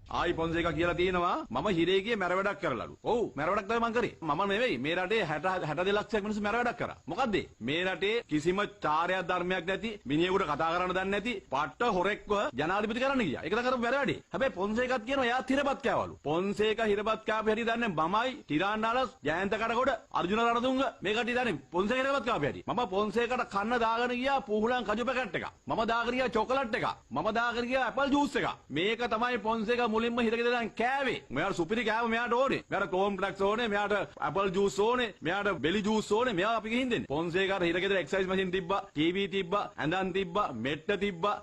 ආයි පොන්සේකා කියලා තියෙනවා මම හිරේ ගියේ මැර වැඩක් කරලාලු. ඔව් මැර වැඩක් තමයි මං කරේ. මම නෙවෙයි මේ රටේ 62 ලක්ෂයක් මිනිස්සු මැර වැඩක් කරා. මොකද්ද? මේ රටේ කිසිම චාරයක් ධර්මයක් නැති මිනිහෙකුට කතා කරන්න දන්නේ නැති පට්ට හොරෙක්ව ජනාධිපති කරන්න ගියා. ඒක තමයි කරපු මැර වැඩේ. හැබැයි පොන්සේකාත් කියනවා එයාත් හිරපත් කෑවලු. පොන්සේකා හිරපත් කාපු හැටි දන්නේ මමයි ටිරාන්නාලස් ජයන්ත කඩකොඩ අර්ජුන රණතුංග මේ කට්ටිය දන්නේ පොන්සේකා හිරපත් කාපු හැටි. මම පොන්සේකට කන්න දාගෙන ගියා පුහුලන් කජු පැකට් එක. මම දාගෙන ගියා චොකලට් එක. මම දාගෙන ගියා ඇපල් ජූස් එක. මේක තමයි පොන්සේකා මුලින්ම හිරගෙන දැන් කෑවේ. මෙයාට සුපිරි කෑම මෙයාට ඕනේ. මෙයාට ක්‍රෝම් ඩ්‍රග්ස් ඕනේ. මෙයාට ඇපල් ජූස් ඕනේ. මෙයාට බෙලි ජූස් ඕනේ. මෙයා අපි ගිහින් දෙන්නේ. පොන්සේකාට හිරගෙන එක්සර්සයිස් මැෂින් තිබ්බා. ටීවී තිබ්බා. ඇඳන් තිබ්බා. මෙට්ට තිබ්බා.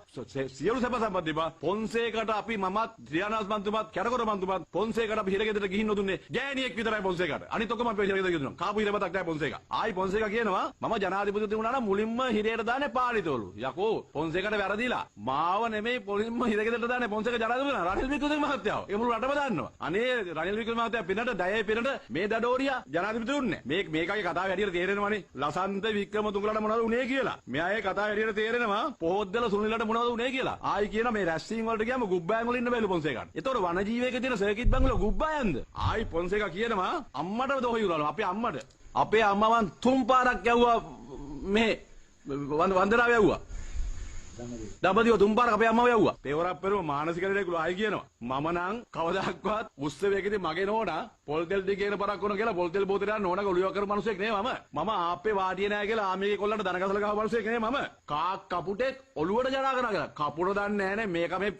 සියලු සැප සම්පත් තිබ්බා. පොන්සේකට අපි මමත් ත්‍රියානාස් මන්තුමත් කැරකොර මන්තුමත් පොන්සේකට අපි හිරගෙදරට ගිහින් නොදුන්නේ ගෑණියෙක් විතරයි පොන්සේකට. අනිත් ඔක්කොම අපි හිරගෙදරට ගිහින් දුන්නා. කාපු හිරපතක් නැහැ පොන්සේකා. ආයි පොන්සේකා කියනවා මම ජනාධිපති වුණා නම් මුලින්ම හිරේට දාන්නේ පාලිතවලු. යකෝ පොන්සේකට වැරදිලා. මාව නෙමෙයි මුලින්ම හිරගෙදරට දාන්නේ පොන්සේකා ජනාධිපති වුණා. රනිල් වික්‍රමසිංහ මහත්තයාව. ඒක මුළු රටම දන්නවා. අනේ රනිල් වික්‍රමසිංහ මහත්තයා පිනට දයේ පිනට මේ දඩෝරියා ජනාධිපති වුන්නේ. මේකගේ කතාව හැටියට තේරෙනවනේ. ලසන්ත වික්‍රමතුංගලට මොනවද උනේ කියලා. මෙයාගේ කතාව හැටියට තේරෙනවා පොහොද්දල සුනිලට මොනවද උනේ කියලා. ආයි කියන මේ රැස්සිං වලට ගියාම ගුබ්බෑන් වල ඉන්න බැලු පොන්සේකාට. ඒතකොට වනජීවයක තියෙන සර්කිට් බංගල ගුබ්බෑන්ද? ආයි පොන්සේකා කියනවා අම්මට දොහයුරලු. අපේ අම්මට. අපේ අම්මවන් 3 පාරක් යවුවා මේ වන්දනාව යවුවා. දඹදිව 3 පාරක් අපේ අම්මව යවුවා. පෙවරක් පෙරුම මානසික ලෙඩේකුළු ආයි කියනවා. මම නම් කවදාක්වත් උත්සවයකදී මගේ නෝනා පොල් තෙල් දිගේන පරක් වුණා කියලා පොල් තෙල් බෝතලයක් නෝනාගේ ඔලිය කරපු මිනිහෙක් නෙවෙයි මම ආප්පේ වාඩියේ නැහැ කියලා ආමිගේ කොල්ලන්ට දනගසල ගහපු මිනිහෙක් නෙවෙයි මම. කාක් කපුටෙක් ඔලුවට ජඩා කරා කියලා. කපුට දන්නේ නැහැ නේ මේක මේ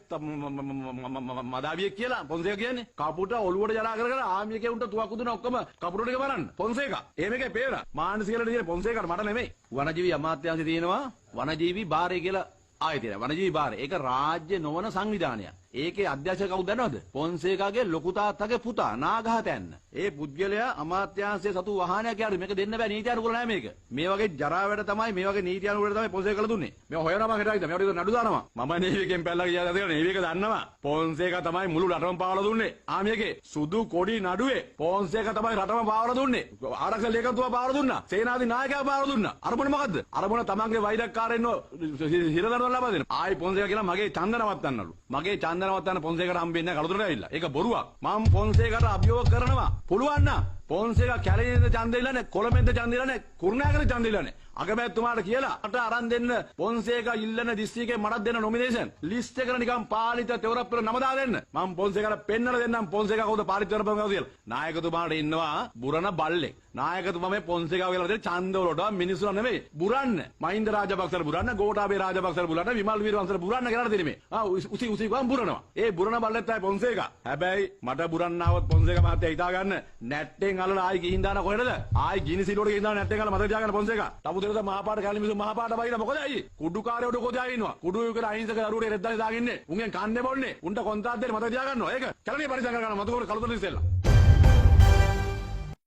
මදාවියෙක් කියලා පොන්සේකා කියන්නේ. කපුට ඔලුවට ජඩා කර ආමිගේ උන්ට තුවක්කු දුන ඔක්කොම කපුට ටික බලන්න. පොන්සේකා. එහෙම එකේ පේනවා. මානසික ලෙඩ තියෙන පොන්සේකාට මට නෙවෙයි. වනජීවි අමාත්‍යාංශය තියෙනවා වනජීවි භාරය කියලා ආයෙත් තියෙනවා. වනජීවි භාරය. ඒක රාජ්‍ය නොවන සංවිධානයක්. ඒකේ අධ්‍යක්ෂක කවුද දන්නවද? පොන්සේකාගේ ලොකු තාත්තගේ පුතා නාගහතැන්න. ඒ පුද්ගලයා අමාත්‍යාංශයේ සතු වාහනයක් යාරු මේක දෙන්න බෑ නීති අනුකූල නෑ මේක. මේ වගේ ජරා වැඩ තමයි මේ වගේ නීති අනුකූල තමයි පොන්සේකා කළ දුන්නේ. මේ හොයනවා මම හිතාගෙන මේවට නඩු දානවා. මම නේවිකෙන් පැල්ලා ගියා දැන් නේවික දන්නවා. පොන්සේකා තමයි මුළු රටම පාවලා දුන්නේ. ආමියගේ සුදු කොඩි නඩුවේ පොන්සේකා තමයි රටම පාවලා දුන්නේ. ආරක්ෂක ලේකම්තුමා පාවලා දුන්නා. සේනාධි නායකයා පාවලා දුන්නා. අරමුණ මොකද්ද? අරමුණ තමන්ගේ වෛරක්කාරයන්ව හිරදරවල ලබා දෙන්න. ආයි පොන්සේකා කියලා මගේ ඡන්ද නවත්තන්නලු. මගේ ඡන්ද නවත්තන්න පොන්සේකට හම්බෙන්නේ නැහැ කලුතරට ඇවිල්ලා. ඒක බොරුවක්. මම පොන්සේකට අභියෝග කරනවා. පුළුවන් නම් පොන්සේකා කැලේද ඡන්ද ඉල්ලන්නේ කොළඹෙන්ද ඡන්ද ඉල්ලන්නේ කුරුණෑගල ඡන්ද ඉල්ලන්නේ අගමැතිතුමාට කියලා මට අරන් දෙන්න පොන්සේකා ඉල්ලන දිස්ත්‍රික්කේ මටත් දෙන්න නොමිනේෂන් ලිස්ට් එකට නිකන් පාලිත තෙවරක් පෙර නම දා දෙන්න. මම පොන්සේකාට පෙන්නලා දෙන්නම් පොන්සේකා කවුද පාලිත තෙවරක් කවුද කියලා. නායකතුමාට ඉන්නවා බුරණ බල්ලෙක්. නායකතුමා මේ පොන්සේකා කියලා දෙන ඡන්ද වලට මිනිස්සු නෙමෙයි බුරන්න. මහින්ද රාජපක්ෂට බුරන්න, ගෝඨාභය රාජපක්ෂට බුරන්න, විමල් වීරවංශට බුරන්න කියලා දෙන්නේ මේ. උසි ගම් බුරනවා. ඒ බුරණ බල්ලෙක් තමයි පොන්සේකා. හැබැයි මට බුරන්න આવොත් පොන්සේකා මහත්තයා හිතා ගන්න නැට්ටෙන් අල්ලලා ආයි ගිහින් දාන කොහෙද? ආයි ගිනි සිලුවට ගිහින් දාන නැට්ටෙන් අල්ලලා මතක තියාගන්න පොන්සේකා. තමුදේට මහපාට කැලේ මිනිස්සු මහපාට බයින මොකද ඇයි? කුඩුකාරයෝ කොහොද ආින්නවා? කුඩු යුකර අහිංසක දරුවෝ රෙද්දානේ දාගින්නේ. උන්ගෙන් කන්නේ බොන්නේ. උන්ට කොන්ත්‍රාත් දෙන්න මතක තියාගන්නවා. ඒක කැලේ පරිසම් කරගන්න මතක කලුතර ඉස්සෙල්ලා.